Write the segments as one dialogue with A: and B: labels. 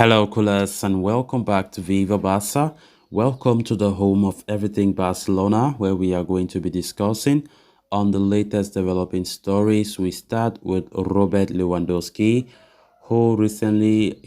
A: Hello, coolers, and welcome back to Viva Barca. Welcome to the home of everything Barcelona, where we are going to be discussing on the latest developing stories. We start with Robert Lewandowski, who recently,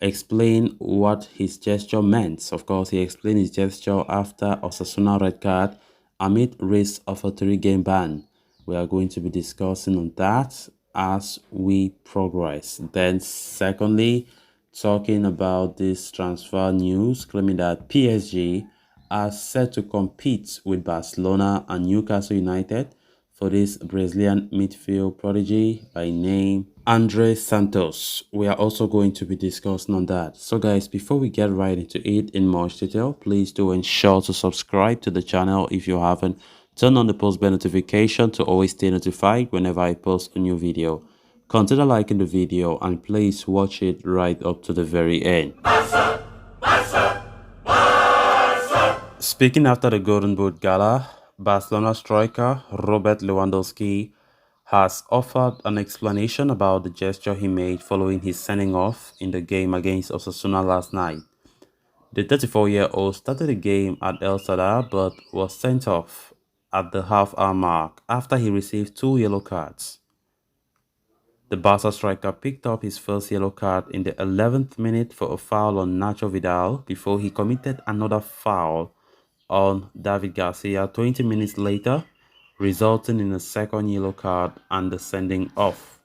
A: explained what his gesture meant. Of course, he explained his gesture after Osasuna red card amid risk of a three-game ban. We are going to be discussing on that as we progress. Then, secondly, talking about this transfer news, claiming that PSG are set to compete with Barcelona and Newcastle United for this Brazilian midfield prodigy by name Andre Santos. We are also going to be discussing on that. So guys, before we get right into it in much detail, please do ensure to subscribe to the channel if you haven't. Turn on the post bell notification to always stay notified whenever I post a new video. Consider liking the video and please watch it right up to the very end. Speaking after the Golden Boot Gala, Barcelona striker Robert Lewandowski has offered an explanation about the gesture he made following his sending off in the game against Osasuna last night. The 34-year-old started the game at El Sadar but was sent off at the half-hour mark after he received two yellow cards. The Barca striker picked up his first yellow card in the 11th minute for a foul on Nacho Vidal before he committed another foul on David Garcia 20 minutes later, resulting in a second yellow card and the sending off.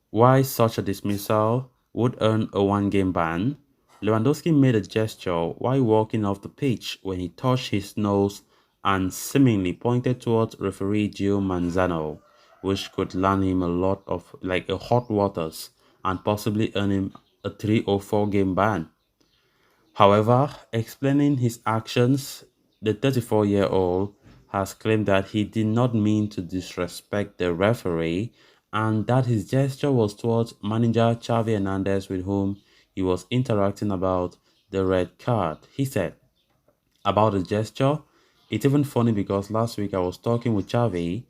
A: Why such a dismissal would earn a one-game ban? Lewandowski made a gesture while walking off the pitch when he touched his nose and seemingly pointed towards referee Gio Manzano, which could land him a lot of a hot waters and possibly earn him a 3 or 4 game ban. However, explaining his actions, the 34-year-old has claimed that he did not mean to disrespect the referee and that his gesture was towards manager Xavi Hernandez, with whom he was interacting about the red card. He said about the gesture, "It's even funny because last week I was talking with Xavi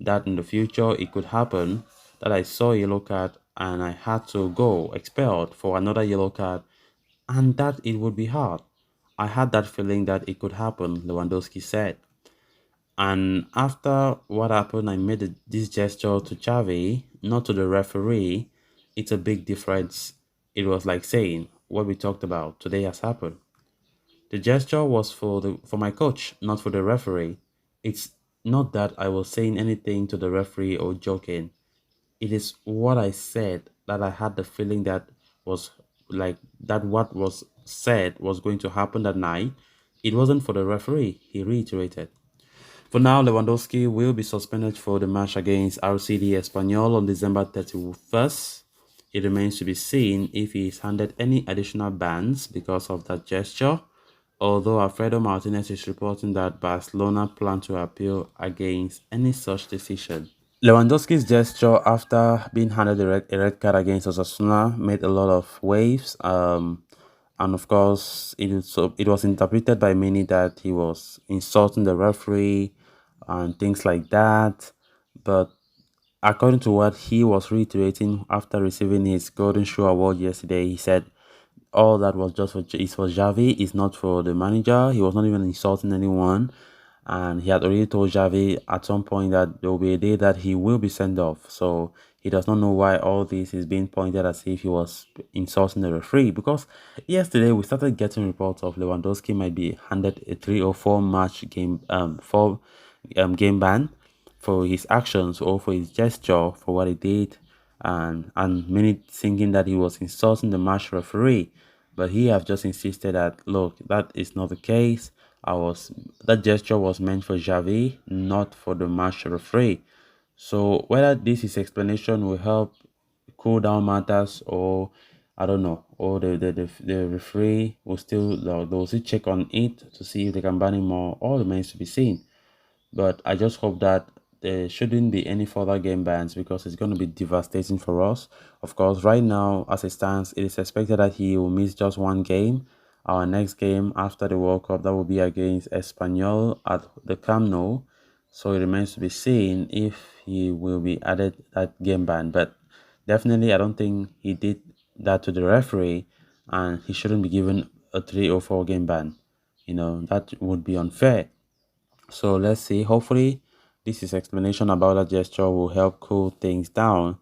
A: that in the future it could happen that I saw a yellow card and I had to go expelled for another yellow card and that it would be hard. I had that feeling that it could happen," Lewandowski said. And after what happened, I made this gesture to Xavi, not to the referee. It's a big difference. It was like saying, what we talked about today has happened. The gesture was for my coach, not for the referee. It's not that I was saying anything to the referee or joking. It is what I said that I had the feeling that was that what was said was going to happen that night. It wasn't for the referee, he reiterated. For now, Lewandowski will be suspended for the match against RCD Espanyol on December 31st. It remains to be seen if he is handed any additional bans because of that gesture, although Alfredo Martinez is reporting that Barcelona plan to appeal against any such decision. Lewandowski's gesture after being handed a red card against Osasuna made a lot of waves. And of course, it was interpreted by many that he was insulting the referee and things like that. But according to what he was reiterating after receiving his Golden Shoe Award yesterday, he said all that was just for Xavi. It's not for the manager. He was not even insulting anyone, and he had already told Xavi at some point that there will be a day that he will be sent off. So he does not know why all this is being pointed as if he was insulting the referee. Because yesterday we started getting reports of Lewandowski might be handed a 3 or 4 match game ban for his actions or for his gesture for what he did, and many thinking that he was insulting the match referee. But he have just insisted that look, that is not the case. That gesture was meant for Xavi, not for the match referee. So whether this his explanation will help cool down matters, or I don't know, or the referee will still they'll still check on it to see if they can ban him more, all remains to be seen. But I just hope that there shouldn't be any further game bans because it's going to be devastating for us. Of course, right now, as it stands, it is expected that he will miss just one game. Our next game after the World Cup, that will be against Espanyol at the Camp Nou. So it remains to be seen if he will be added that game ban. But definitely, I don't think he did that to the referee, and he shouldn't be given a 3 or 4 game ban. That would be unfair. So let's see. Hopefully, this is explanation about that gesture will help cool things down.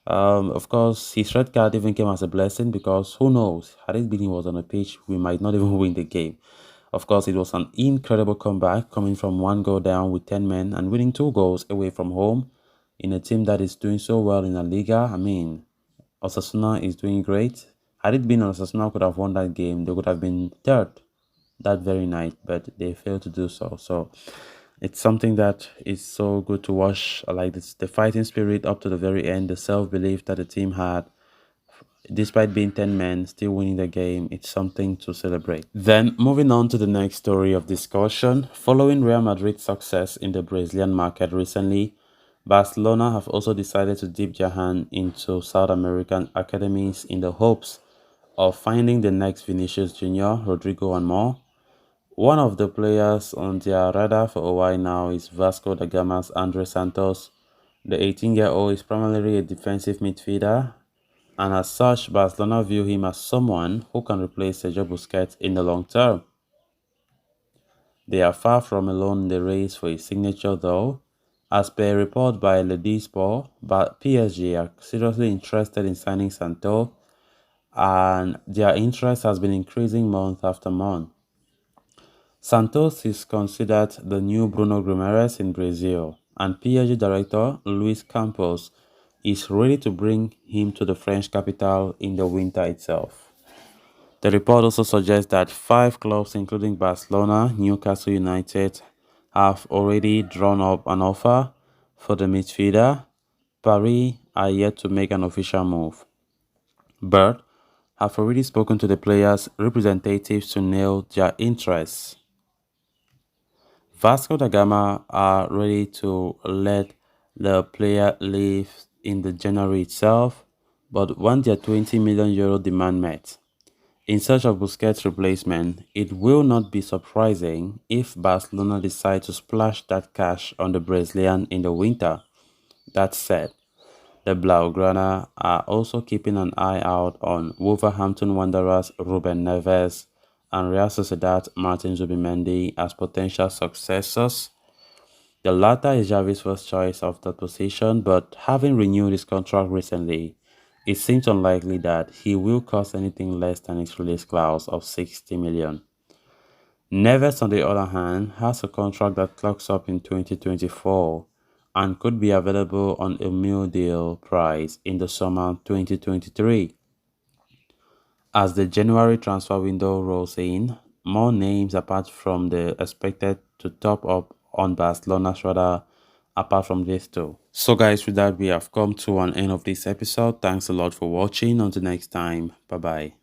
A: Of course, his red card even came as a blessing because who knows, had it been he was on the pitch, we might not even win the game. Of course, it was an incredible comeback coming from one goal down with 10 men and winning 2 goals away from home in a team that is doing so well in La Liga. I mean, Osasuna is doing great. Had it been Osasuna could have won that game, they would have been third that very night, but they failed to do so. So it's something that is so good to watch. I like this, the fighting spirit up to the very end, the self-belief that the team had, despite being 10 men, still winning the game. It's something to celebrate. Then moving on to the next story of discussion, following Real Madrid's success in the Brazilian market recently, Barcelona have also decided to dip their hand into South American academies in the hopes of finding the next Vinicius Junior, Rodrigo and more. One of the players on their radar for a while now is Vasco da Gama's Andre Santos. The 18-year-old is primarily a defensive midfielder, and as such, Barcelona view him as someone who can replace Sergio Busquets in the long term. They are far from alone in the race for his signature though. As per a report by Sport, but PSG are seriously interested in signing Santos, and their interest has been increasing month after month. Santos is considered the new Bruno Guimaraes in Brazil, and PSG director Luis Campos is ready to bring him to the French capital in the winter itself. The report also suggests that 5 clubs, including Barcelona, Newcastle United, have already drawn up an offer for the midfielder. Paris are yet to make an official move, but have already spoken to the players' representatives to nail their interests. Vasco da Gama are ready to let the player leave in the January itself, but want their €20 million demand met. In search of Busquets' replacement, it will not be surprising if Barcelona decide to splash that cash on the Brazilian in the winter. That said, the Blaugrana are also keeping an eye out on Wolverhampton Wanderers Ruben Neves and Real Sociedad Martin Zubimendi as potential successors. The latter is Xavi's first choice of that position, but having renewed his contract recently, it seems unlikely that he will cost anything less than his release clause of 60 million. Neves, on the other hand, has a contract that clocks up in 2024 and could be available on a meal deal price in the summer 2023. As the January transfer window rolls in, more names apart from the expected to top up on Barcelona's radar apart from these two. So guys, with that we have come to an end of this episode. Thanks a lot for watching. Until next time, bye bye.